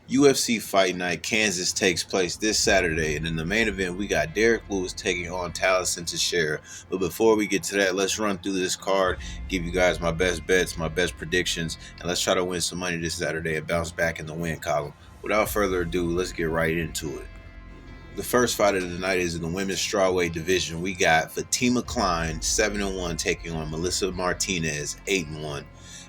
UFC Fight Night Kansas takes place this Saturday, and in the main event, we got Derek Lewis taking on Taliesin Teixeira. But before we get to that, let's run through this card, give you guys my best bets, my best predictions, and let's try to win some money this Saturday and bounce back in the win column. Without further ado, let's get right into it. The first fight of the night is in the women's strawweight division. We got Fatima Klein, 7-1, taking on Melissa Martinez, 8-1.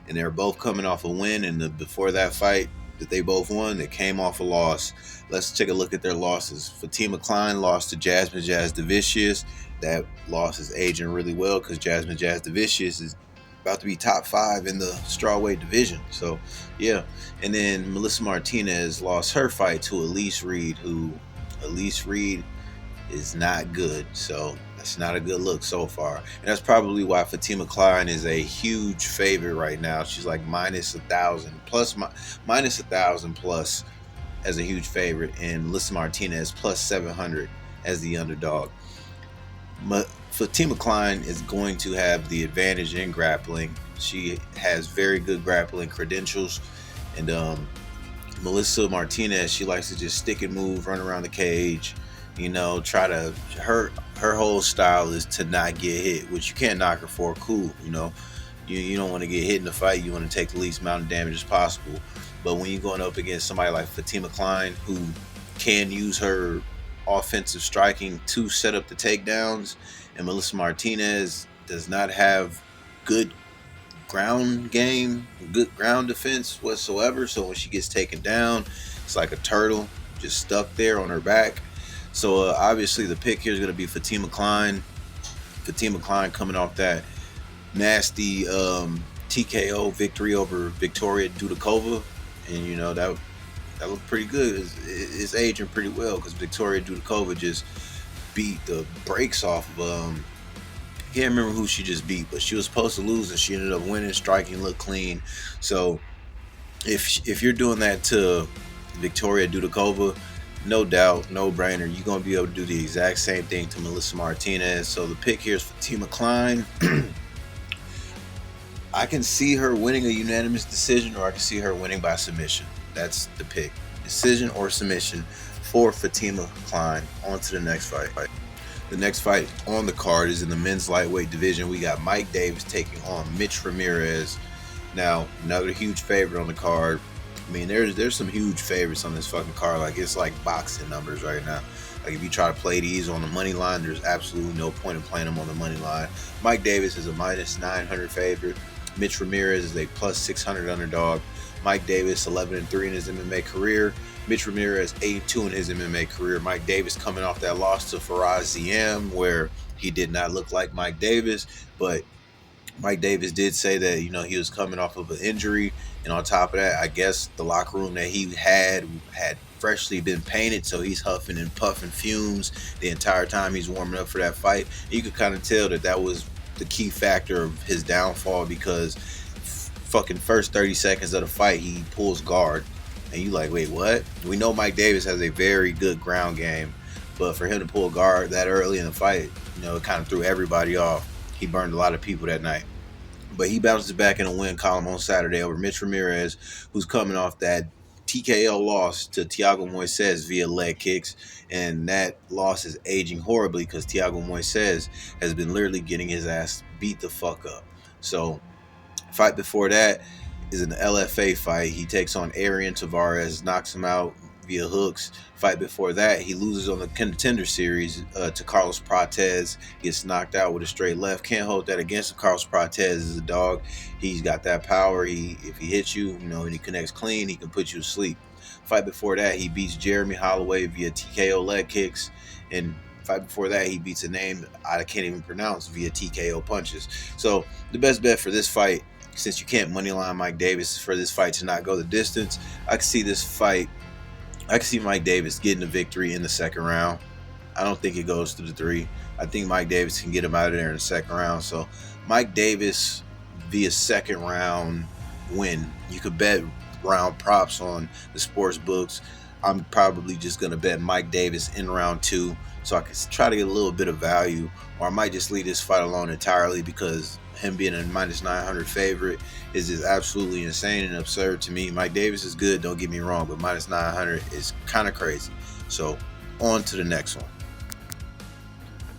And they're both coming off a win, and before that fight that they both won, they came off a loss. Let's take a look at their losses. Fatima Klein lost to Jasmine Jasudavicius. That loss is aging really well because Jasmine Jasudavicius is about to be top 5 in the strawweight division. So, yeah. And then Melissa Martinez lost her fight to Elise Reed, who Elise Reed is not good. So that's not a good look so far. And that's probably why Fatima Klein is a huge favorite right now. She's like minus 1,000 plus as a huge favorite, and Melissa Martinez plus 700 as the underdog. Fatima Klein is going to have the advantage in grappling. She has very good grappling credentials, and Melissa Martinez, she likes to just stick and move, run around the cage, try to her whole style is to not get hit, which you can't knock her for. Cool, you don't want to get hit in the fight. You want to take the least amount of damage as possible. But when you're going up against somebody like Fatima Klein, who can use her offensive striking to set up the takedowns, and Melissa Martinez does not have good ground game, good ground defense whatsoever. So when she gets taken down, it's like a turtle just stuck there on her back. So obviously the pick here is going to be Fatima Klein. Fatima Klein coming off that nasty TKO victory over Victoria Dudakova, and that looked pretty good. It's aging pretty well because Victoria Dudakova just beat the brakes off of can't remember who she just beat, but she was supposed to lose and she ended up winning. Striking looked clean. So if you're doing that to Victoria Dudakova, no doubt, no brainer, you're going to be able to do the exact same thing to Melissa Martinez. So the pick here is Fatima Klein. I can see her winning a unanimous decision, or I can see her winning by submission. That's the pick. Decision or submission for Fatima Klein. On to the next fight. The next fight on the card is in the men's lightweight division. We got Mike Davis taking on Mitch Ramirez. Now, another huge favorite on the card. I mean, there's some huge favorites on this fucking card. Like, it's like boxing numbers right now. Like, if you try to play these on the money line, there's absolutely no point in playing them on the money line. Mike Davis is a minus 900 favorite. Mitch Ramirez is a plus 600 underdog. Mike Davis, 11-3 in his MMA career. Mitch Ramirez, 8-2 in his MMA career. Mike Davis coming off that loss to Faraz Ziem, where he did not look like Mike Davis, but Mike Davis did say that, he was coming off of an injury. And on top of that, I guess the locker room that he had freshly been painted, so he's huffing and puffing fumes the entire time he's warming up for that fight. You could kind of tell that was the key factor of his downfall, because fucking first 30 seconds of the fight, he pulls guard. And you like, wait, what? We know Mike Davis has a very good ground game, but for him to pull guard that early in the fight, it kind of threw everybody off. He burned a lot of people that night. But he bounces back in a win column on Saturday over Mitch Ramirez, who's coming off that TKO loss to Thiago Moises via leg kicks. And that loss is aging horribly because Thiago Moises has been literally getting his ass beat the fuck up. So, fight before that is an LFA fight. He takes on Arian Tavares, knocks him out via hooks. Fight before that, he loses on the Contender Series to Carlos Prates. Gets knocked out with a straight left. Can't hold that against him. Carlos Prates is a dog. He's got that power. If he hits you, and he connects clean, he can put you to sleep. Fight before that, he beats Jeremy Holloway via TKO leg kicks. And fight before that, he beats a name I can't even pronounce via TKO punches. So the best bet for this fight, since you can't moneyline Mike Davis for this fight to not go the distance, I can see Mike Davis getting the victory in the second round. I don't think it goes to the 3. I think Mike Davis can get him out of there in the second round. So Mike Davis via second round win. You could bet round props on the sports books. I'm probably just going to bet Mike Davis in round 2 so I can try to get a little bit of value, or I might just leave this fight alone entirely because him being a minus 900 favorite is just absolutely insane and absurd to me. Mike Davis is good, don't get me wrong, but minus 900 is kind of crazy. So on to the next one.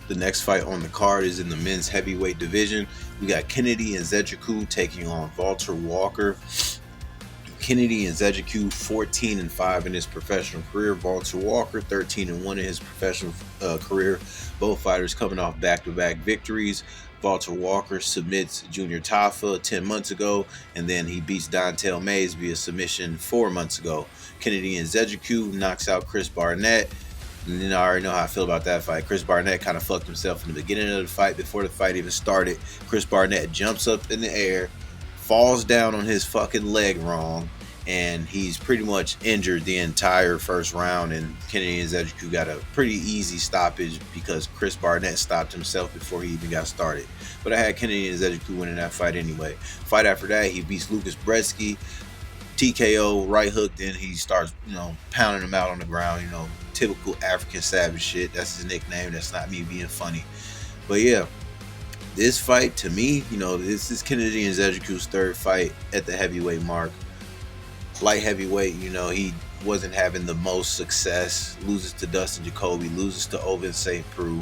The next fight on the card is in the men's heavyweight division. We got Kennedy Nzechukwu taking on Walter Walker. Kennedy Nzechukwu 14-5 in his professional career. Walter Walker 13-1 in his professional career. Both fighters coming off back-to-back victories. Walter Walker submits Junior Tafa 10 months ago, and then he beats Dontel Mays via submission 4 months ago. Kennedy Nzechukwu knocks out Chris Barnett. And then I already know how I feel about that fight. Chris Barnett kind of fucked himself in the beginning of the fight. Before the fight even started, Chris Barnett jumps up in the air, falls down on his fucking leg wrong, and he's pretty much injured the entire first round. And Kennedy Nzechukwu got a pretty easy stoppage because Chris Barnett stopped himself before he even got started. But I had Kennedy Nzechukwu winning that fight anyway. Fight after that, he beats Lucas Brzeski, TKO, right hook, then he starts, pounding him out on the ground, typical African savage shit. That's his nickname. That's not me being funny. But yeah, this fight to me, this is Kennedy Nzechukwu's third fight at the heavyweight mark. Light heavyweight, he wasn't having the most success. Loses to Dustin Jacoby, loses to Ovin St. Preux,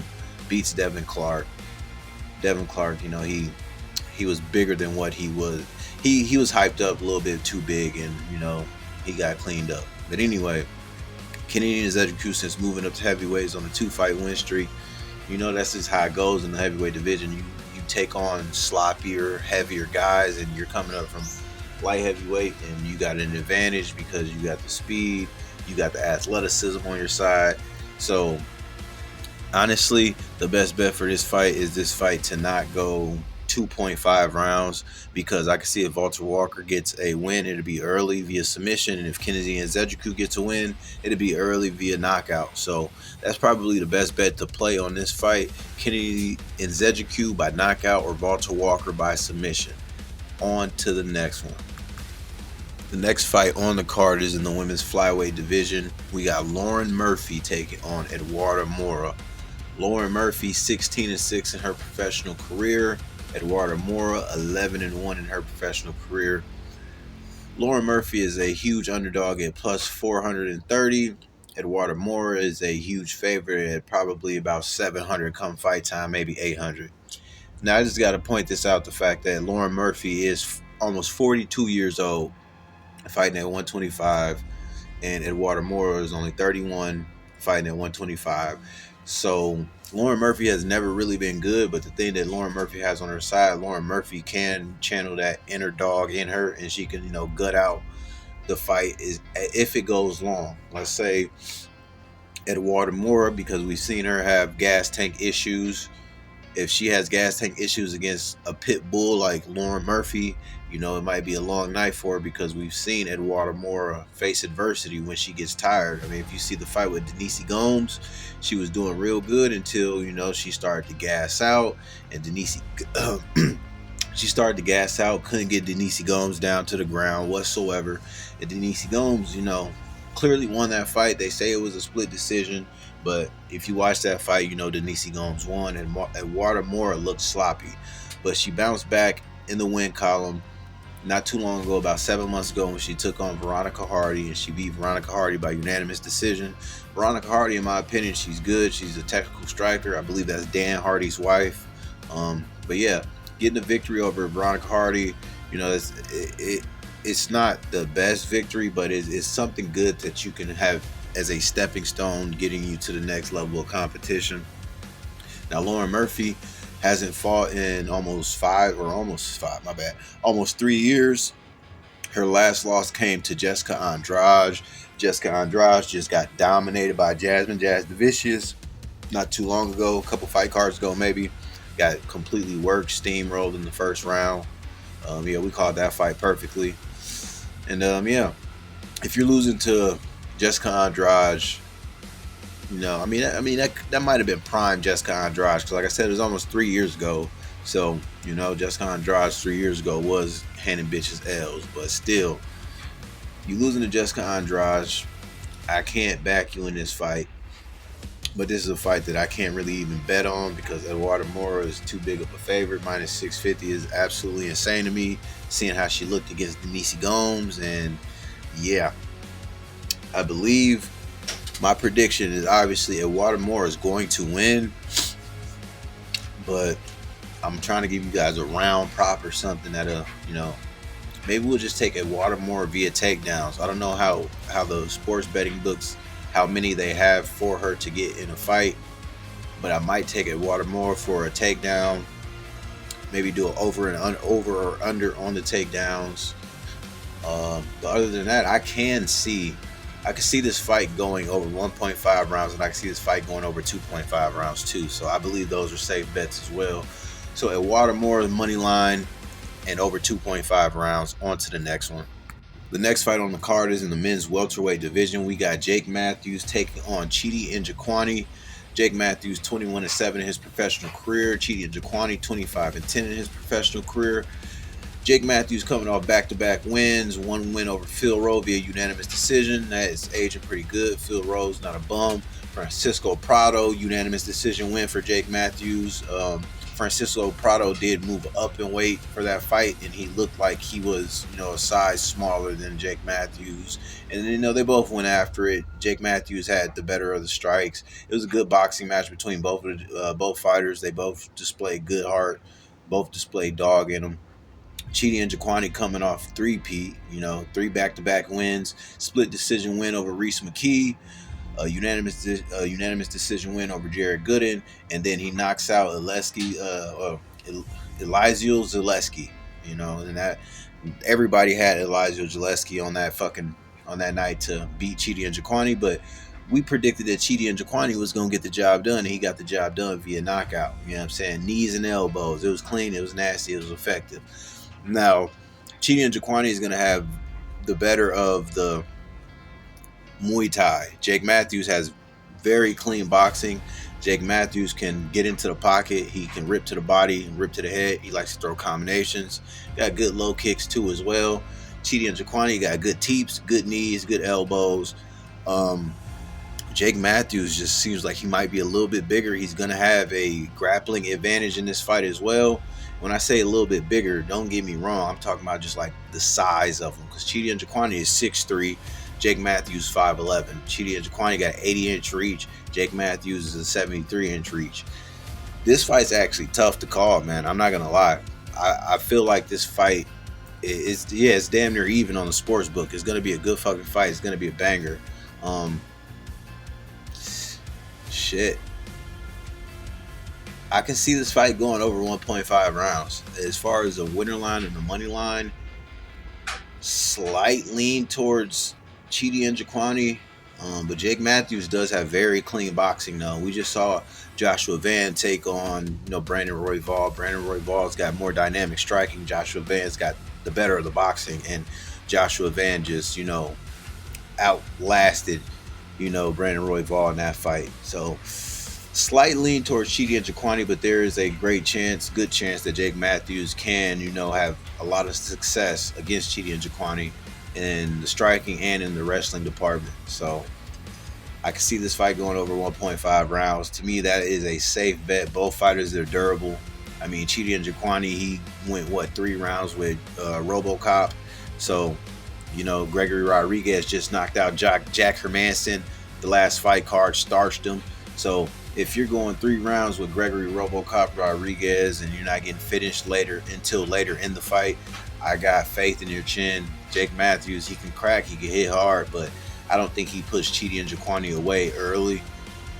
beats Devin Clark. Devin Clark, he was bigger than what he was. He was hyped up a little bit too big, and he got cleaned up. But anyway, Kennedy Nzechukwu, since moving up to heavyweights on a 2-fight win streak, that's just how it goes in the heavyweight division. You take on sloppier, heavier guys, and you're coming up from light heavyweight, and you got an advantage because you got the speed, you got the athleticism on your side. So honestly, the best bet for this fight is this fight to not go 2.5 rounds, because I can see if Walter Walker gets a win, it'll be early via submission, and if Kennedy Nzechukwu gets a win, it'll be early via knockout. So that's probably the best bet to play on this fight: Kennedy Nzechukwu by knockout or Walter Walker by submission. On to the next one. The next fight on the card is in the women's flyweight division. We got Lauren Murphy taking on Eduarda Moura. Lauren Murphy 16-6 in her professional career. Eduarda Moura 11-1 in her professional career. Lauren Murphy is a huge underdog at plus 430. Eduarda Moura is a huge favorite at probably about 700 come fight time, maybe 800. Now I just got to point this out, the fact that Lauren Murphy is almost 42 years old, fighting at 125, and Eduarda Moura is only 31, fighting at 125. So Lauren Murphy has never really been good, but the thing that Lauren Murphy has on her side, Lauren Murphy can channel that inner dog in her, and she can, gut out the fight is if it goes long. Let's say Eduarda Moura, because we've seen her have gas tank issues. If she has gas tank issues against a pit bull like Lauren Murphy, it might be a long night for her, because we've seen Eduarda Moura face adversity when she gets tired. I mean, if you see the fight with Denise Gomes, she was doing real good until, she started to gas out, and she started to gas out, couldn't get Denise Gomes down to the ground whatsoever. And Denise Gomes, clearly won that fight. They say it was a split decision, but if you watch that fight, Denise Gomes won, and Eduarda Moura looked sloppy. But she bounced back in the win column not too long ago, about 7 months ago, when she took on Veronica Hardy, and she beat Veronica Hardy by unanimous decision. Veronica Hardy, in my opinion, she's good. She's a technical striker. I believe that's Dan Hardy's wife. But yeah, getting a victory over Veronica Hardy, it's not the best victory, but it's something good that you can have as a stepping stone, getting you to the next level of competition. Now, Lauren Murphy hasn't fought in almost 3 years. Her last loss came to Jessica Andrade. Jessica Andrade just got dominated by Jasmine Jasudavicius not too long ago, a couple fight cards ago maybe. Got completely worked, steamrolled in the first round. We called that fight perfectly. And if you're losing to Jessica Andrade, that might have been prime Jessica Andrade, because like I said, it was almost 3 years ago. So, Jessica Andrade 3 years ago was handing bitches L's, but still, you losing to Jessica Andrade, I can't back you in this fight. But this is a fight that I can't really even bet on because Eduardo Mora is too big of a favorite. Minus 650 is absolutely insane to me, seeing how she looked against Denise Gomes. And yeah, I believe my prediction is obviously Eduardo Mora is going to win, but I'm trying to give you guys a round prop or something that maybe we'll just take Eduardo Mora via takedowns. I don't know how the sports betting books, how many they have for her to get in a fight, but I might take Eduardo Mora for a takedown. Maybe do an over or under on the takedowns. But other than that, I can see this fight going over 1.5 rounds, and I can see this fight going over 2.5 rounds too. So I believe those are safe bets as well. So Eduardo Mora money line and over 2.5 rounds. On to the next one. The next fight on the card is in the men's welterweight division. We got Jake Matthews taking on Chidi Njokuani. Jake Matthews 21-7 in his professional career. Chidi Njokuani 25-10 in his professional career. Jake Matthews coming off back-to-back wins. One win over Phil Rowe via unanimous decision. That is aging pretty good. Phil Rowe's not a bum. Francisco Prado, unanimous decision win for Jake Matthews. Francisco Prado did move up in weight for that fight, and he looked like he was, a size smaller than Jake Matthews. And, they both went after it. Jake Matthews had the better of the strikes. It was a good boxing match between both fighters. They both displayed good heart, both displayed dog in them. Chidi Njokuani coming off three-peat, 3 back-to-back wins, split decision win over Reese McKee, a unanimous decision win over Jared Gooden, and then he knocks out Elizeu Zaleski, and that everybody had Elizeu Zaleski on that night to beat Chidi Njokuani, but we predicted that Chidi Njokuani was going to get the job done, and he got the job done via knockout. You know what I'm saying? Knees and elbows. It was clean. It was nasty. It was effective. Now, Chidi Njokuani is going to have the better of the Muay Thai. Jake Matthews has very clean boxing. Jake Matthews can get into the pocket. He can rip to the body and rip to the head. He likes to throw combinations. Got good low kicks too as well. Chidi Njokuani got good teeps, good knees, good elbows. Jake Matthews just seems like he might be a little bit bigger. He's going to have a grappling advantage in this fight as well. When I say a little bit bigger, don't get me wrong. I'm talking about just like the size of him, because Chidi Njokuani is 6'3", Jake Matthews 5'11". Chidi Njokuani got 80-inch reach. Jake Matthews is a 73-inch reach. This fight's actually tough to call, man. I'm not gonna lie. I feel like this fight it's damn near even on the sports book. It's gonna be a good fucking fight. It's gonna be a banger. Shit. I can see this fight going over 1.5 rounds. As far as the winner line and the money line, slight lean towards Chidi Njokuani, but Jake Matthews does have very clean boxing though. We just saw Joshua Van take on Brandon Royval. Brandon Royval's got more dynamic striking. Joshua Van's got the better of the boxing, and Joshua Van just outlasted Brandon Royval in that fight. So slight lean towards Chidi Njokuani, but there is a good chance that Jake Matthews can, have a lot of success against Chidi Njokuani in the striking and in the wrestling department. So I can see this fight going over 1.5 rounds. To me, that is a safe bet. Both fighters are durable. I mean, Chidi Njokuani, he went 3 rounds with RoboCop. So, Gregory Rodriguez just knocked out Jack Hermanson. The last fight card starched him. So if you're going 3 rounds with Gregory RoboCop Rodriguez and you're not getting finished until later in the fight, I got faith in your chin. Jake Matthews, he can crack, he can hit hard, but I don't think he pushed Chidi Njokuani away early,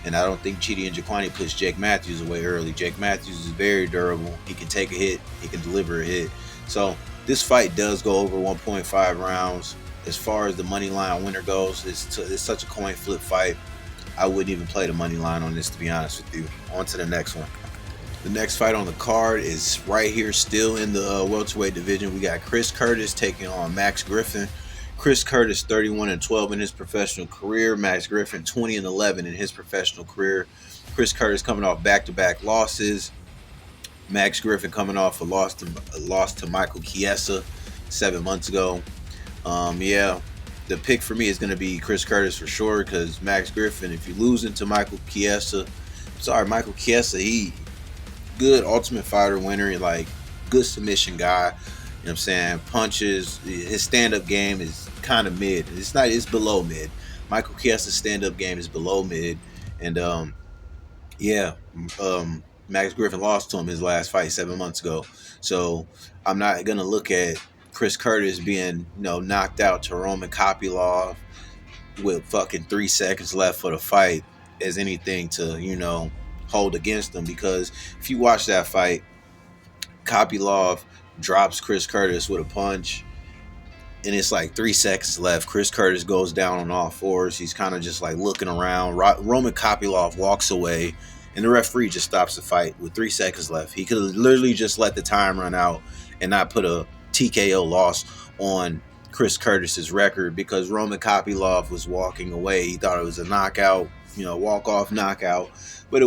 and I don't think Chidi Njokuani pushed Jake Matthews away early. Jake Matthews is very durable. He can take a hit, he can deliver a hit. So this fight does go over 1.5 rounds. As far as the money line winner goes, it's such a coin flip fight. I wouldn't even play the money line on this, to be honest with you. On to the next one. The next fight on the card is right here, still in the welterweight division. We got Chris Curtis taking on Max Griffin. Chris Curtis 31-12 in his professional career. Max Griffin 20-11 in his professional career. Chris Curtis coming off back-to-back losses. Max Griffin coming off a loss to Michael Chiesa 7 months ago. the pick for me is going to be Chris Curtis for sure, because Max Griffin, if you losing to Michael Chiesa, Michael Chiesa, he good Ultimate Fighter winner, like good submission guy. You know what I'm saying? Punches, his stand-up game is kind of mid. It's below mid. Michael Chiesa's stand-up game is below mid, and yeah, Max Griffin lost to him his last fight 7 months ago. So I'm not gonna look at Chris Curtis being, knocked out to Roman Kopylov with fucking 3 seconds left for the fight as anything to, hold against him. Because if you watch that fight, Kopylov drops Chris Curtis with a punch, and it's like 3 seconds left. Chris Curtis goes down on all fours. He's kind of just like looking around. Roman Kopylov walks away, and the referee just stops the fight with 3 seconds left. He could have literally just let the time run out and not put a TKO loss on Chris Curtis's record, because Roman Kopylov was walking away. He thought it was a knockout, walk-off knockout. But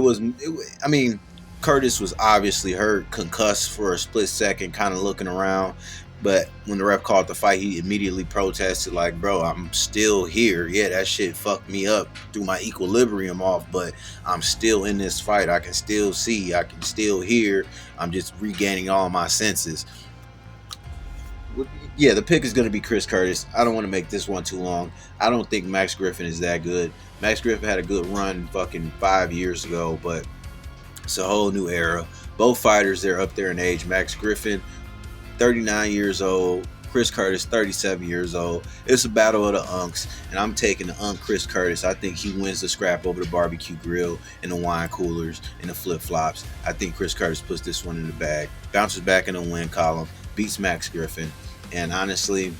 Curtis was obviously hurt, concussed for a split second, kind of looking around. But when the ref called the fight, he immediately protested, like, bro, I'm still here. Yeah, that shit fucked me up, threw my equilibrium off, but I'm still in this fight. I can still see, I can still hear. I'm just regaining all my senses. Yeah, the pick is going to be Chris Curtis. I don't want to make this one too long. I don't think Max Griffin is that good. Max Griffin had a good run fucking 5 years ago, but it's a whole new era. Both fighters, they're up there in age. Max Griffin, 39 years old. Chris Curtis, 37 years old. It's a battle of the unks, and I'm taking the unk Chris Curtis. I think he wins the scrap over the barbecue grill and the wine coolers and the flip-flops. I think Chris Curtis puts this one in the bag, bounces back in the win column, beats Max Griffin. And honestly,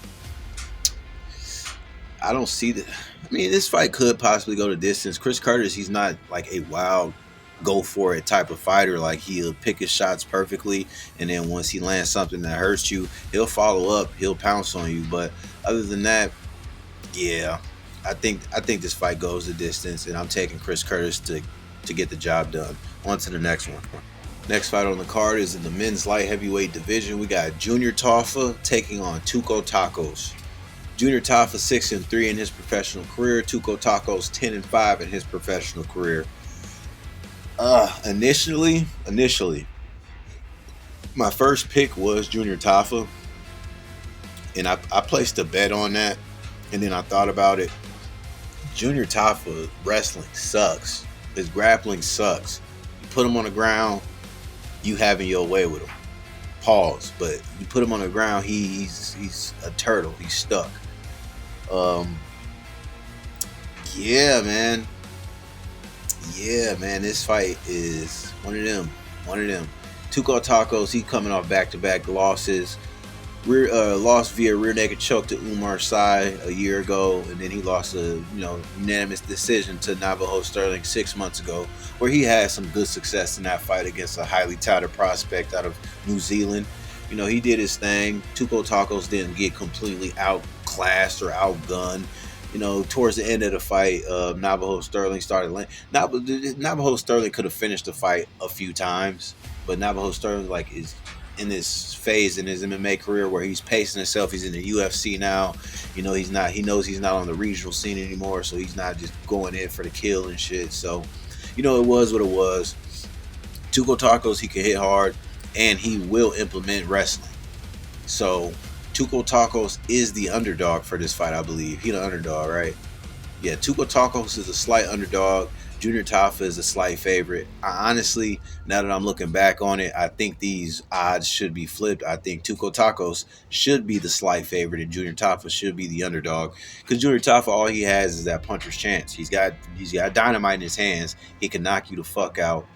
I don't see that. This fight could possibly go the distance. Chris Curtis, he's not like a wild go for it type of fighter. Like, he'll pick his shots perfectly, and then once he lands something that hurts you, he'll follow up, he'll pounce on you. But other than that, yeah, I think this fight goes the distance, and I'm taking Chris Curtis to get the job done. On to the next one. Next fight on the card is in the men's light heavyweight division. We got Junior Tafa taking on Tuco Tacos. Junior Tafa 6-3 in his professional career. Tuco Tacos 10-5 in his professional career. Initially, my first pick was Junior Tafa, and I placed a bet on that, and then I thought about it. Junior Tafa wrestling sucks. His grappling sucks. You put him on the ground, you having your way with him. Pause. But you put him on the ground, he's a turtle. He's stuck. Yeah, man. This fight is one of them. Tuco Tacos, he coming off back-to-back losses. Lost via rear naked choke to Umar Sy a year ago, and then he lost a unanimous decision to Navajo Sterling 6 months ago, where he had some good success in that fight against a highly touted prospect out of New Zealand. He did his thing. Tuco Tacos didn't get completely outclassed or outgunned. Towards the end of the fight, Navajo Sterling started. Navajo Sterling could have finished the fight a few times, but Navajo Sterling is in this phase in his MMA career where he's pacing himself. He's in the UFC now. He knows he's not on the regional scene anymore, so he's not just going in for the kill and shit. So, it was what it was. Tuco Tacos, he can hit hard, and he will implement wrestling. So, Tuco Tacos is the underdog for this fight, I believe. He's the underdog, right? Yeah, Tuco Tacos is a slight underdog. Junior Tafa is a slight favorite. Honestly, now that I'm looking back on it, I think these odds should be flipped. I think Tuco Tacos should be the slight favorite, and Junior Tafa should be the underdog. Because Junior Tafa, all he has is that puncher's chance. He's got dynamite in his hands. He can knock you the fuck out.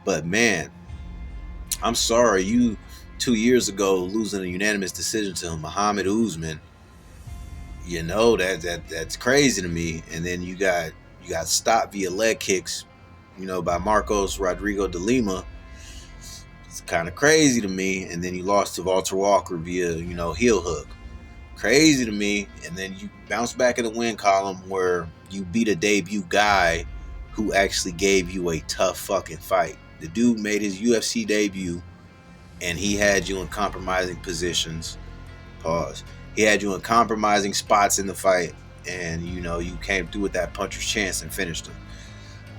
But man, I'm sorry, you 2 years ago losing a unanimous decision to Muhammad Usman. That's crazy to me. And then you got stopped via leg kicks, by Marcos Rodrigo de Lima. It's kind of crazy to me. And then you lost to Walter Walker via, heel hook. Crazy to me. And then you bounce back in the win column where you beat a debut guy who actually gave you a tough fucking fight. The dude made his UFC debut, and he had you in compromising positions. Pause. He had you in compromising spots in the fight, and you know you came through with that puncher's chance and finished him.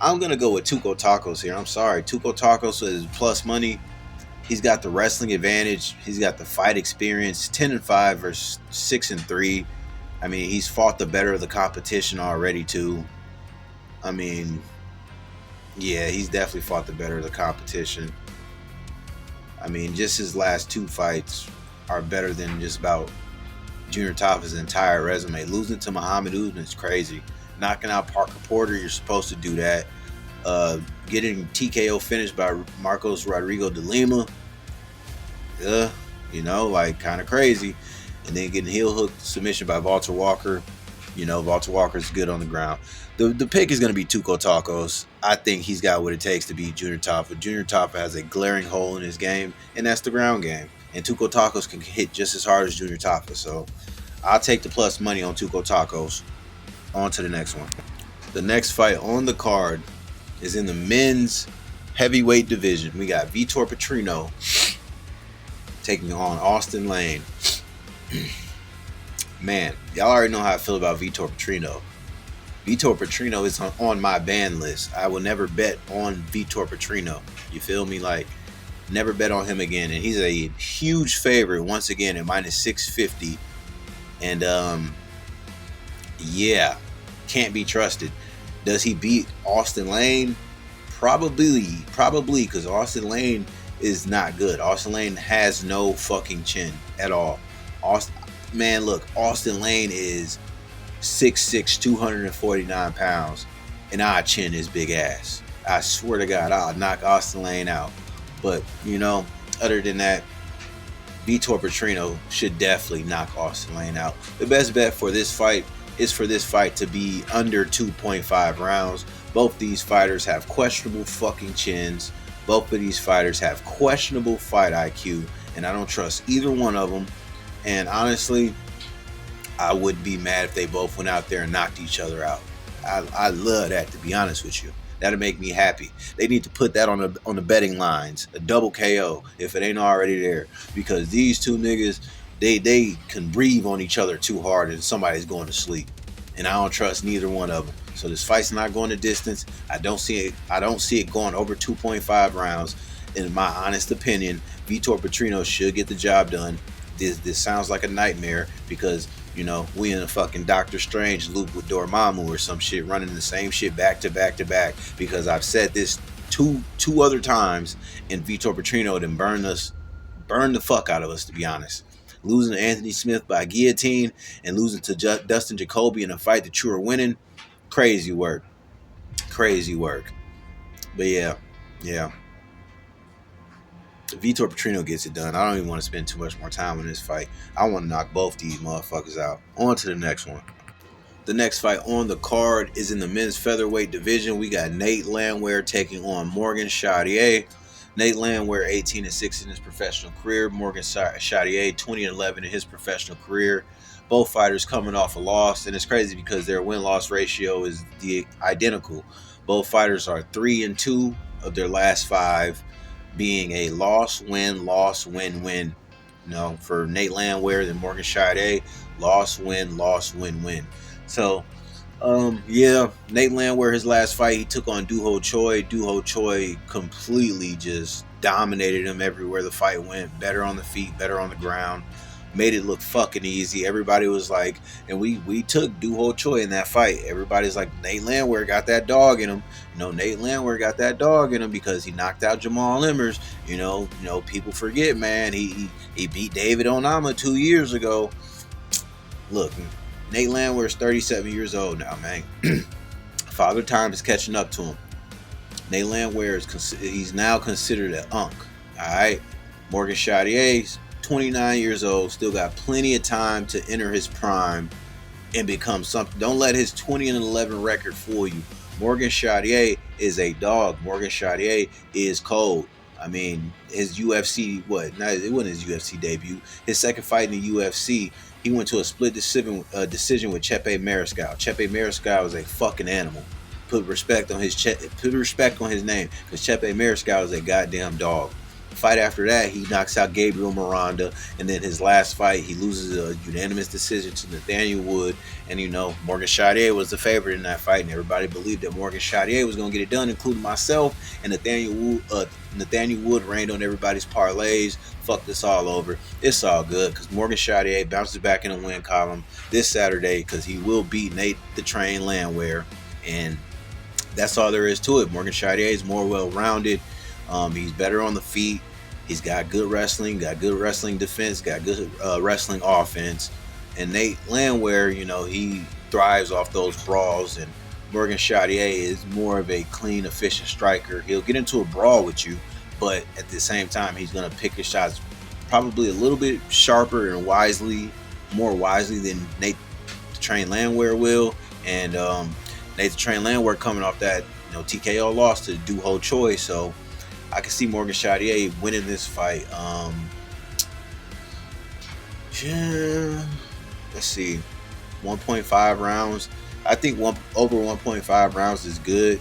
I'm gonna go with Tuco Tacos here. I'm sorry, Tuco Tacos is plus money. He's got the wrestling advantage. He's got the fight experience. 10-5 versus 6-3. I mean, he's fought the better of the competition already too. I mean, yeah, he's definitely fought the better of the competition. I mean, just his last 2 fights are better than just about Junior Tafa's entire resume. Losing to Muhammad Usman is crazy. Knocking out Parker Porter, you're supposed to do that. Getting TKO finished by Marcos Rodrigo de Lima, you know, like kind of crazy. And then getting heel hook submission by Walter Walker. You know, Walter Walker's good on the ground. The pick is going to be Tuco Tacos. I think he's got what it takes to beat Junior Tafa. Junior Tafa has a glaring hole in his game, and that's the ground game. And Tuco Tacos can hit just as hard as Junior Tafa. So I'll take the plus money on Tuco Tacos. On to the next one. The next fight on the card is in the men's heavyweight division. We got Vitor Petrino taking on Austin Lane. Man, y'all already know how I feel about Vitor Petrino. Vitor Petrino is on my ban list. I will never bet on Vitor Petrino. You feel me? Like, never bet on him again. And he's a huge favorite once again at minus 650. And yeah, can't be trusted. Does he beat Austin Lane? Probably, because Austin Lane is not good. Austin Lane has no fucking chin at all. Man, look, Austin Lane is 6'6", 249 pounds, and I chin his big ass. I swear to God, I'll knock Austin Lane out. But, you know, other than that, Vitor Petrino should definitely knock Austin Lane out. The best bet for this fight is for this fight to be under 2.5 rounds. Both these fighters have questionable fucking chins. Both of these fighters have questionable fight IQ, and I don't trust either one of them. And honestly, I would be mad if they both went out there and knocked each other out. I love that, to be honest with you. That'll make me happy. They need to put that on the betting lines, a double KO if it ain't already there, because these two niggas, they can breathe on each other too hard and somebody's going to sleep, and I don't trust neither one of them. So this fight's not going the distance. I don't see it going over 2.5 rounds. In my honest opinion, Vitor Petrino should get the job done. This sounds like a nightmare because, you know, we in a fucking Doctor Strange loop with Dormammu or some shit, running the same shit back to back to back, because I've said this two other times, and Vitor Petrino then burned the fuck out of us, to be honest. Losing to Anthony Smith by guillotine and losing to Dustin Jacoby in a fight that you were winning, crazy work. But yeah. Vitor Petrino gets it done. I don't even want to spend too much more time on this fight. I want to knock both these motherfuckers out. On to the next one. The next fight on the card is in the men's featherweight division. We got Nate Landwehr taking on Morgan Chartier. Nate Landwehr 18-6 in his professional career. Morgan Chartier 20-11 in his professional career. Both fighters coming off a loss, and it's crazy because their win-loss ratio is identical. Both fighters are 3-2 of their last 5, being a loss, win, win. You know, for Nate Landwehr and Morgan Chartier, loss, win, win. So, yeah, Nate Landwehr, his last fight, he took on Doo Ho Choi. Doo Ho Choi completely just dominated him everywhere the fight went. Better on the feet, better on the ground. Made it look fucking easy. Everybody was like, and we took Doo Ho Choi in that fight. Everybody's like, Nate Landwehr got that dog in him. You know, Nate Landwehr got that dog in him because he knocked out Jamal Emmers. You know, people forget, man. He beat David Onama 2 years ago. Look, Nate Landwehr is 37 years old now, man. Father Time is catching up to him. Nate Landwehr he's now considered an unk. All right, Morgan Chartier's 29 years old, still got plenty of time to enter his prime and become something. Don't let his 20-11 record fool you. Morgan Chartier is a dog. Morgan Chartier is cold. I mean, his UFC, it wasn't his UFC debut. His second fight in the UFC, he went to a split decision with Chepe Mariscal. Chepe Mariscal is a fucking animal. Put respect on his name, because Chepe Mariscal is a goddamn dog. Fight after that, he knocks out Gabriel Miranda, and then his last fight, he loses a unanimous decision to Nathaniel Wood. And Morgan Chartier was the favorite in that fight, and everybody believed that Morgan Chartier was going to get it done, including myself. And Nathaniel Wood rained on everybody's parlays, fucked us all over. It's all good because Morgan Chartier bounces back in the win column this Saturday because he will beat Nate the Train Landwehr, and that's all there is to it. Morgan Chartier is more well-rounded. He's better on the feet. He's got good wrestling defense, got good wrestling offense. And Nate Landwehr, he thrives off those brawls. And Morgan Chartier is more of a clean, efficient striker. He'll get into a brawl with you, but at the same time, he's going to pick his shots probably a little bit sharper and more wisely than Nate the Train Landwehr will. And Nate the Train Landwehr coming off that TKO loss to Do Ho Choi, so I can see Morgan Chartier winning this fight. Let's see, 1.5 rounds. I think over 1.5 rounds is good,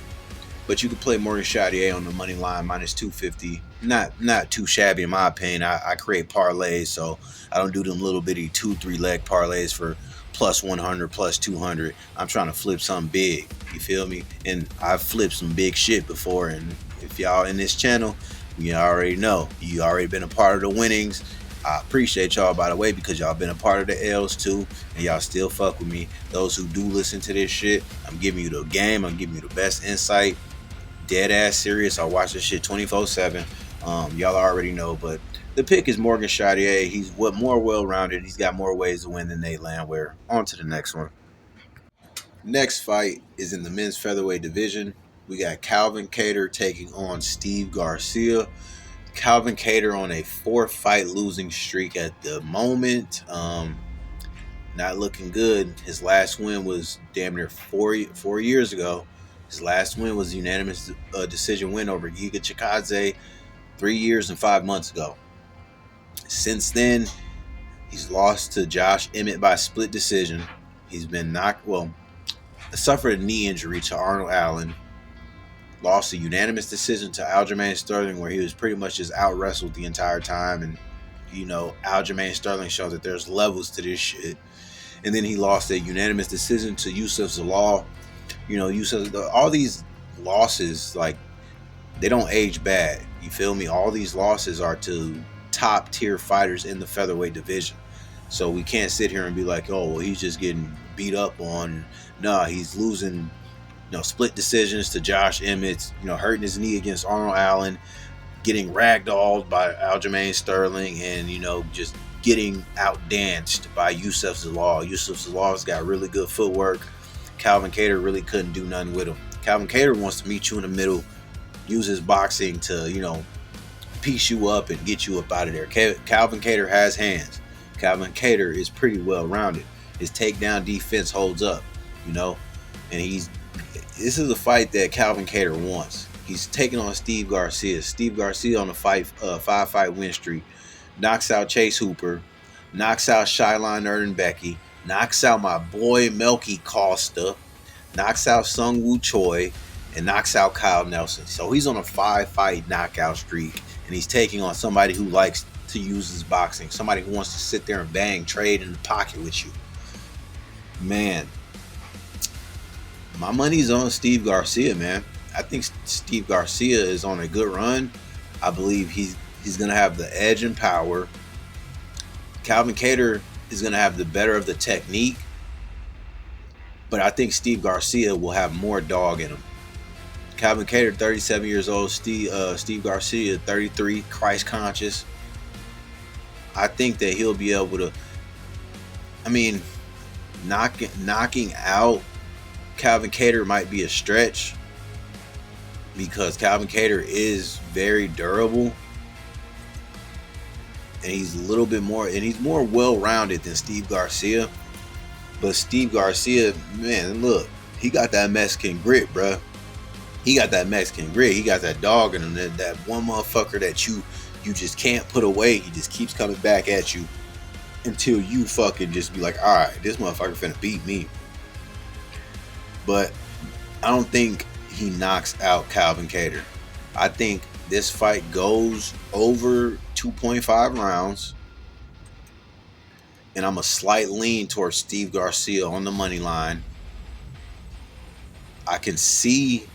but you can play Morgan Chartier on the money line minus 250. Not too shabby in my opinion. I create parlays, so I don't do them little bitty 2-3 leg parlays for plus 100, plus 200. I'm trying to flip something big. You feel me? And I've flipped some big shit before, and if y'all in this channel, you already know. You already been a part of the winnings. I appreciate y'all, by the way, because y'all been a part of the L's too, and y'all still fuck with me. Those who do listen to this shit, I'm giving you the game. I'm giving you the best insight. Dead ass serious. I watch this shit 24/7. Y'all already know, but the pick is Morgan Chartier. He's more well-rounded. He's got more ways to win than Nate Landwehr. On to the next one. Next fight is in the men's featherweight division. We got Calvin Kattar taking on Steve Garcia. Calvin Kattar on a 4-fight losing streak at the moment. Not looking good. His last win was damn near 4 years ago. His last win was a unanimous decision win over Giga Chikadze 3 years and 5 months ago. Since then, he's lost to Josh Emmett by split decision. He's been suffered a knee injury to Arnold Allen. Lost a unanimous decision to Aljamain Sterling, where he was pretty much just out-wrestled the entire time. And, Aljamain Sterling shows that there's levels to this shit. And then he lost a unanimous decision to Yusuf Zalal. All these losses, they don't age bad. You feel me? All these losses are to top-tier fighters in the featherweight division. So we can't sit here and be like, oh, well, he's just getting beat up on. No, he's losing split decisions to Josh Emmett, hurting his knee against Arnold Allen, getting ragdolled by Aljamain Sterling, and, just getting outdanced by Yusuf Zalal. Yusuf Zalal's got really good footwork. Calvin Kattar really couldn't do nothing with him. Calvin Kattar wants to meet you in the middle, use his boxing to, piece you up and get you up out of there. Calvin Kattar has hands. Calvin Kattar is pretty well-rounded. His takedown defense holds up, and this is a fight that Calvin Kattar wants. He's taking on Steve Garcia. Steve Garcia on a 5-fight win streak. Knocks out Chase Hooper. Knocks out Shylon Erdenbecky. Knocks out my boy Melky Costa. Knocks out Sung Woo Choi. And knocks out Kyle Nelson. So he's on a 5-fight knockout streak. And he's taking on somebody who likes to use his boxing. Somebody who wants to sit there and bang, trade in the pocket with you. Man. My money's on Steve Garcia, man. I think Steve Garcia is on a good run. I believe he's going to have the edge and power. Calvin Kattar is going to have the better of the technique. But I think Steve Garcia will have more dog in him. Calvin Kattar, 37 years old. Steve Garcia, 33, Christ conscious. I think that he'll be able to, knocking out Calvin Kattar might be a stretch because Calvin Kattar is very durable and he's a little bit more, and he's more well-rounded than Steve Garcia. But Steve Garcia, man, look, he got that Mexican grit, bruh. He got that Mexican grit. He got that dog in him. That one motherfucker that you just can't put away. He just keeps coming back at you until you fucking just be like, all right, this motherfucker finna beat me. But I don't think he knocks out Calvin Kattar. I think this fight goes over 2.5 rounds, and I'm a slight lean towards Steve Garcia on the money line. I can see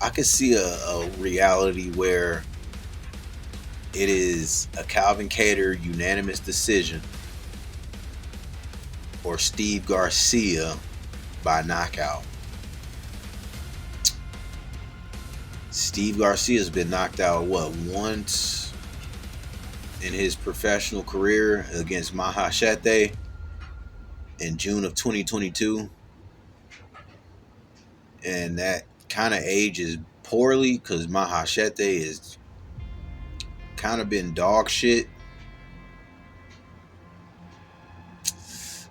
a reality where it is a Calvin Kattar unanimous decision or Steve Garcia by knockout. Steve Garcia's been knocked out once in his professional career against Mahashete in June of 2022, and that kind of ages poorly because Mahashete is kind of been dog shit.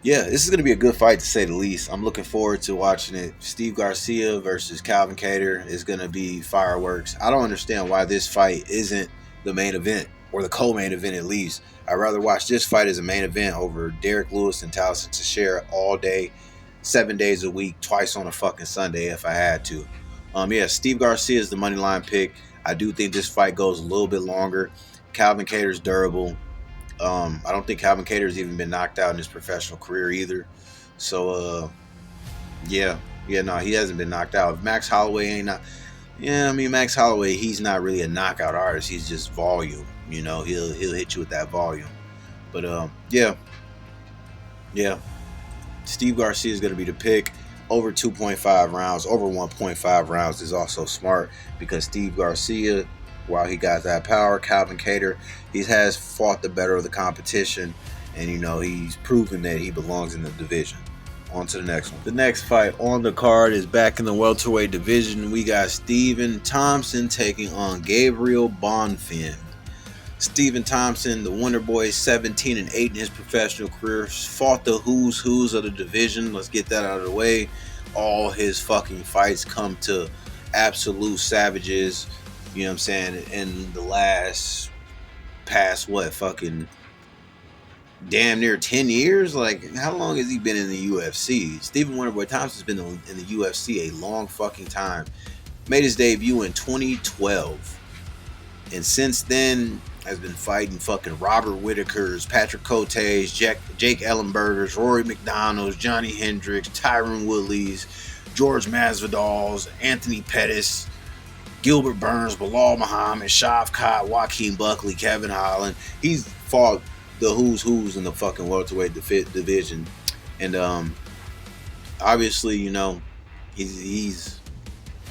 Yeah, this is going to be a good fight to say the least. I'm looking forward to watching it. Steve Garcia versus Calvin Kattar is going to be fireworks. I don't understand why this fight isn't the main event or the co-main event at least. I'd rather watch this fight as a main event over Derek Lewis and Taliesin Teixeira all day, 7 days a week, twice on a fucking Sunday if I had to. Yeah, Steve Garcia is the money line pick. I do think this fight goes a little bit longer. Calvin Kattar's durable. I don't think Calvin Kattar's even been knocked out in his professional career either. So, no, he hasn't been knocked out. If Max Holloway ain't not, Max Holloway, he's not really a knockout artist. He's just volume. You know, he'll hit you with that volume. But yeah, Steve Garcia is going to be the pick. Over 2.5 rounds, over 1.5 rounds is also smart because Steve Garcia, while he got that power, Calvin Kattar, he has fought the better of the competition, and he's proven that he belongs in the division. On to the next one. The next fight on the card is back in the welterweight division. We got Stephen Thompson taking on Gabriel Bonfim. Stephen Thompson, the Wonder Boy, 17-8 in his professional career, fought the who's of the division. Let's get that out of the way. All his fucking fights come to absolute savages. You know what I'm saying? In the past fucking damn near 10 years? Like, how long has he been in the UFC? Stephen Wonderboy Thompson's been in the UFC a long fucking time. Made his debut in 2012. And since then, has been fighting fucking Robert Whittaker's, Patrick Cote's, Jake Ellenberger's, Rory McDonald's, Johnny Hendricks, Tyron Woodley's, George Masvidal's, Anthony Pettis, Gilbert Burns, Bilal Muhammad, Shavkat, Joaquin Buckley, Kevin Holland. He's fought the who's in the fucking welterweight division. And obviously, he's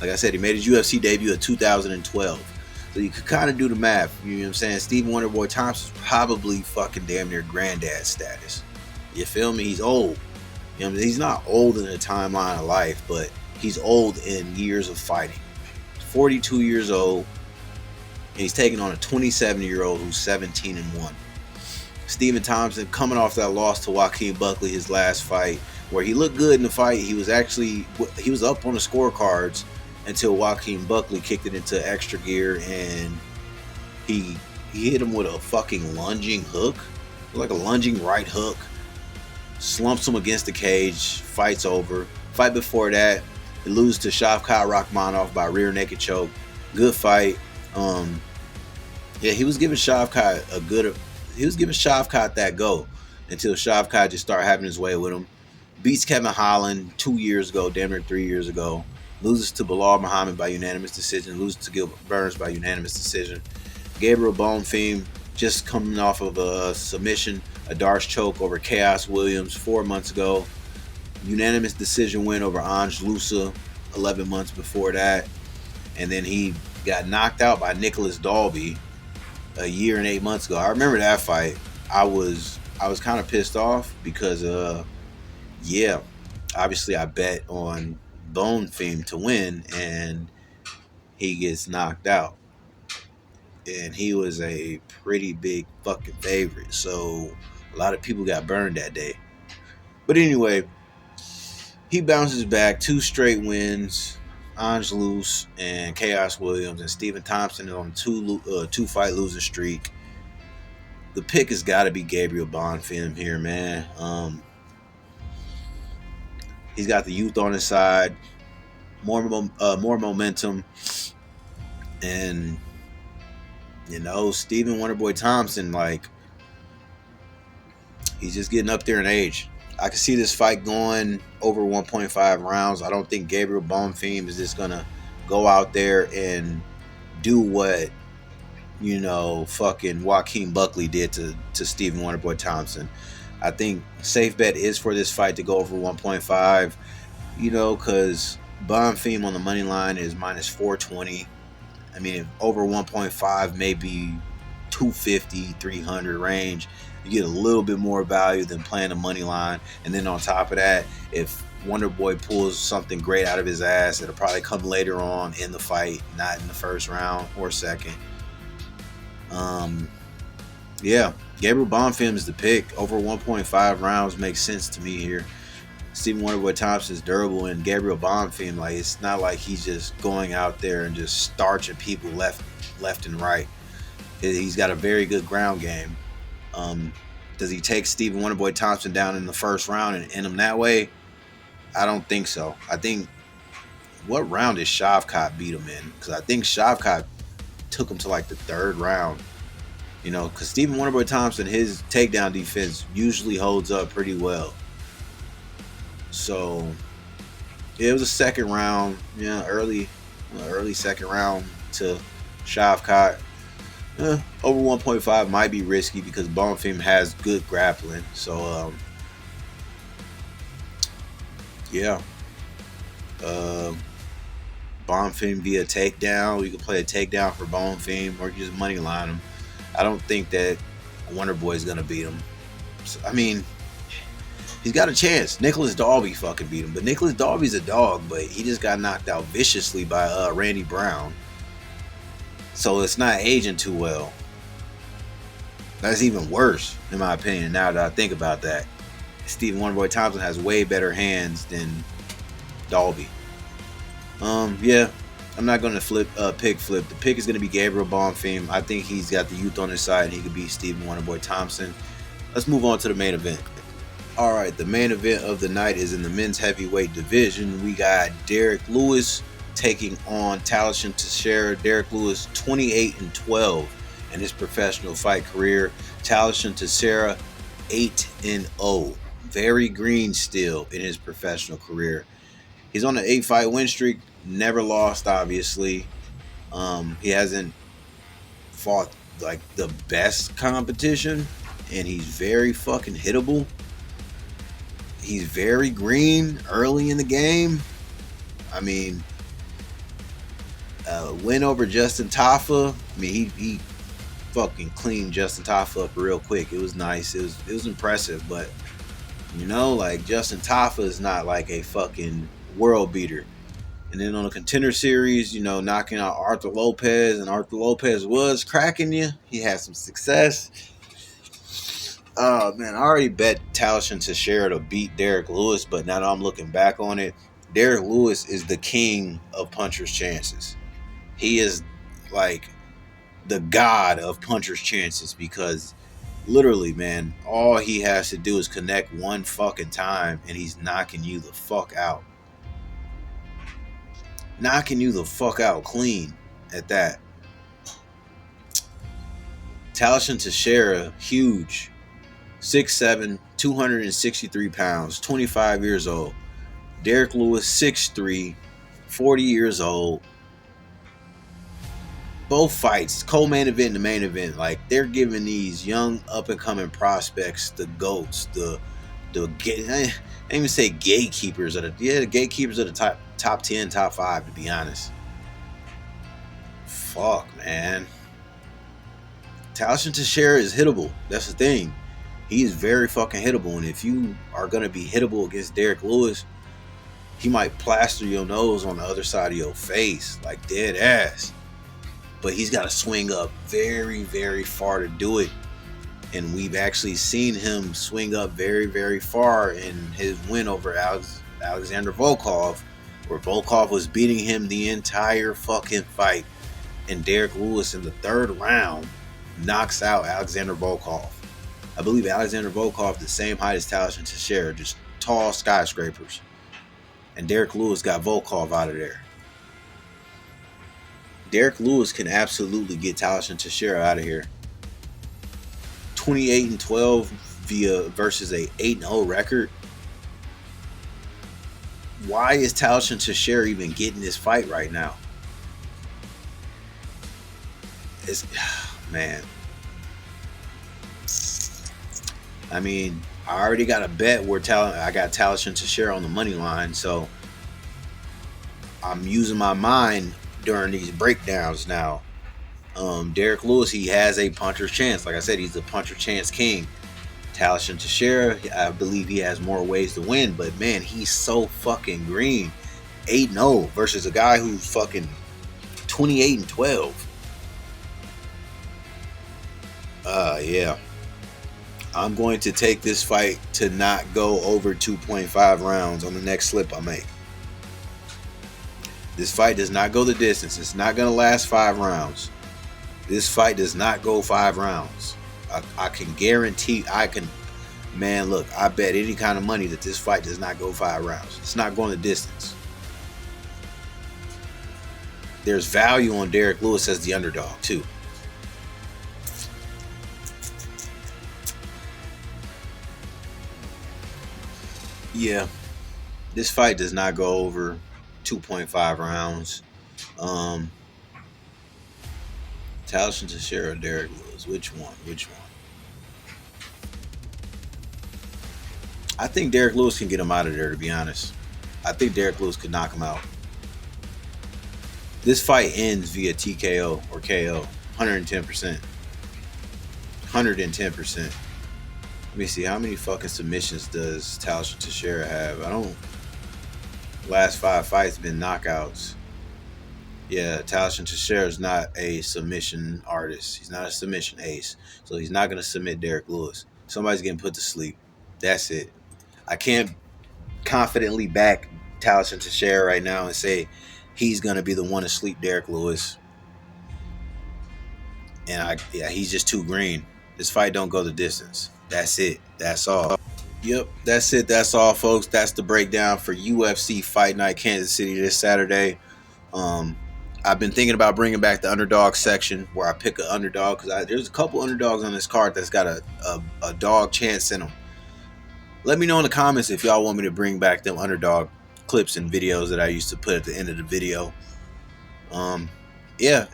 like I said, he made his UFC debut in 2012. So you could kind of do the math. You know what I'm saying? Stephen Wonderboy Thompson's probably fucking damn near granddad status. You feel me? He's old. He's not old in the timeline of life, but he's old in years of fighting. 42 years old, and he's taking on a 27-year-old who's 17-1. Stephen Thompson coming off that loss to Joaquin Buckley, his last fight, where he looked good in the fight. He was up on the scorecards until Joaquin Buckley kicked it into extra gear, and he hit him with a fucking lunging hook, like a lunging right hook, slumps him against the cage, fight's over. Fight before that, he loses to Shavkat Rakhmonov by rear naked choke. Good fight. He was giving Shavkat that go until Shavkat just started having his way with him. Beats Kevin Holland 2 years ago, damn near 3 years ago. Loses to Bilal Muhammad by unanimous decision. Loses to Gilbert Burns by unanimous decision. Gabriel Bonfim just coming off of a submission, a Darce choke over Chaos Williams 4 months ago. Unanimous decision win over Ange Loosa 11 months before that. And then he got knocked out by Nicholas Dalby a year and 8 months ago. I remember that fight. I was kind of pissed off because obviously I bet on Bonfim to win, and he gets knocked out. And he was a pretty big fucking favorite. So a lot of people got burned that day. But anyway, he bounces back, 2 straight wins. Ange Loose and Chaos Williams, and Stephen Thompson is on a 2-fight losing streak. The pick has got to be Gabriel Bonfim here, man. He's got the youth on his side, more momentum. And Stephen Wonderboy Thompson, like, he's just getting up there in age. I can see this fight going over 1.5 rounds. I don't think Gabriel Bonfim is just gonna go out there and do what fucking Joaquin Buckley did to Stephen Wonderboy Thompson. I think safe bet is for this fight to go over 1.5. Because Bonfim on the money line is minus 420. I mean, over 1.5, maybe 250, 300 range. You get a little bit more value than playing the money line. And then on top of that, if Wonderboy pulls something great out of his ass, it'll probably come later on in the fight, not in the first round or second. Yeah, Gabriel Bonfim is the pick. Over 1.5 rounds makes sense to me here. Stephen Wonderboy Thompson is durable, and Gabriel Bonfim, like, it's not like he's just going out there and just starching people left and right. He's got a very good ground game. Does he take Stephen Wonderboy Thompson down in the first round and end him that way? I don't think so. I think, what round did Shavkat beat him in? Because I think Shavkat took him to like the third round. Because Stephen Wonderboy Thompson, his takedown defense usually holds up pretty well. So it was a second round, early second round to Shavkat. Over 1.5 might be risky because Bonfim has good grappling. So Bonfim via takedown. You can play a takedown for Bonfim, or you just money line him. I don't think that Wonderboy is gonna beat him. So, I mean, he's got a chance. Nicholas Dalby fucking beat him, but Nicholas Dalby's a dog, but he just got knocked out viciously by Randy Brown. So it's not aging too well. That's even worse, in my opinion, now that I think about that. Stephen Wonderboy Thompson has way better hands than Dalby. I'm not going to pick flip. The pick is going to be Gabriel Bonfim. I think he's got the youth on his side, and he could beat Stephen Wonderboy Thompson. Let's move on to the main event. All right, the main event of the night is in the men's heavyweight division. We got Derek Lewis taking on Talshin Teixeira. Derek Lewis 28-12 in his professional fight career. Talshin Teixeira 8-0. Very green still in his professional career. He's on an 8-fight win streak. Never lost, obviously. He hasn't fought like the best competition, and he's very fucking hittable. He's very green early in the game. I mean, win over Justin Tafa. I mean, he fucking cleaned Justin Tafa up real quick. It was nice. It was impressive, but like, Justin Tafa is not like a fucking world beater. And then on the Contender Series, knocking out Arthur Lopez, and Arthur Lopez was cracking you. He had some success. Oh, man, I already bet Talshin Teixeira to beat Derek Lewis, but now that I'm looking back on it, Derek Lewis is the king of puncher's chances. He is like the god of puncher's chances, because literally, man, all he has to do is connect one fucking time and he's knocking you the fuck out. Knocking you the fuck out clean at that. Talshin Teixeira, huge. 6'7", 263 pounds, 25 years old. Derek Lewis, 6'3", 40 years old. Both fights, co-main event and the main event, like, they're giving these young up-and-coming prospects the GOATs, I didn't even say gatekeepers. The gatekeepers of the top 10, top 5, to be honest. Fuck, man. Talshin Teixeira is hittable. That's the thing. He is very fucking hittable, and if you are going to be hittable against Derek Lewis, he might plaster your nose on the other side of your face, like dead ass. But he's got to swing up very, very far to do it. And we've actually seen him swing up very, very far in his win over Alexander Volkov, where Volkov was beating him the entire fucking fight. And Derek Lewis in the third round knocks out Alexander Volkov. I believe Alexander Volkov the same height as Talshin Teixeira, just tall skyscrapers. And Derek Lewis got Volkov out of there. Derek Lewis can absolutely get Talishon Teixeira out of here. 28-12 versus a 8-0 record. Why is Talishon Teixeira even getting this fight right now? It's man. I mean, I already got a bet where I got Talishon Teixeira on the money line, so I'm using my mind during these breakdowns now. Derek Lewis, he has a puncher's chance. Like I said, he's the puncher chance king. Talishon Teixeira, I believe he has more ways to win, but man, he's so fucking green. 8-0 versus a guy who's fucking 28-12. Yeah. I'm going to take this fight to not go over 2.5 rounds on the next slip I make. This fight does not go the distance. It's not going to last 5 rounds. This fight does not go 5 rounds. I can guarantee, man, look, I bet any kind of money that this fight does not go 5 rounds. It's not going the distance. There's value on Derek Lewis as the underdog, too. Yeah, this fight does not go over 2.5 rounds. Talishon Teixeira or Derek Lewis? Which one? I think Derek Lewis can get him out of there, to be honest. I think Derek Lewis could knock him out. This fight ends via TKO or KO. 110%. 110%. Let me see, how many fucking submissions does Talishon Teixeira have? Last 5 fights been knockouts. Yeah, Talishon Teixeira is not a submission artist. He's not a submission ace. So he's not going to submit Derek Lewis. Somebody's getting put to sleep. That's it. I can't confidently back Talishon Teixeira right now and say he's going to be the one to sleep Derek Lewis. And he's just too green. This fight don't go the distance. That's it. That's all. Yep, that's it. That's all, folks. That's the breakdown for UFC Fight Night Kansas City this Saturday. I've been thinking about bringing back the underdog section where I pick an underdog because there's a couple underdogs on this card that's got a dog chance in them. Let me know in the comments if y'all want me to bring back them underdog clips and videos that I used to put at the end of the video. Yeah,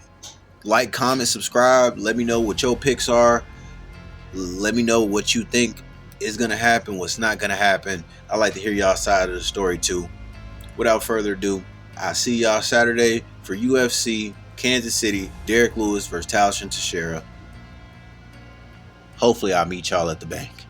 like, comment, subscribe. Let me know what your picks are. Let me know what you think is going to happen, what's not going to happen. I like to hear y'all side of the story too. Without further ado, I'll see y'all Saturday for UFC Kansas City, Derek Lewis versus Talishon Teixeira. Hopefully I'll meet y'all at the bank.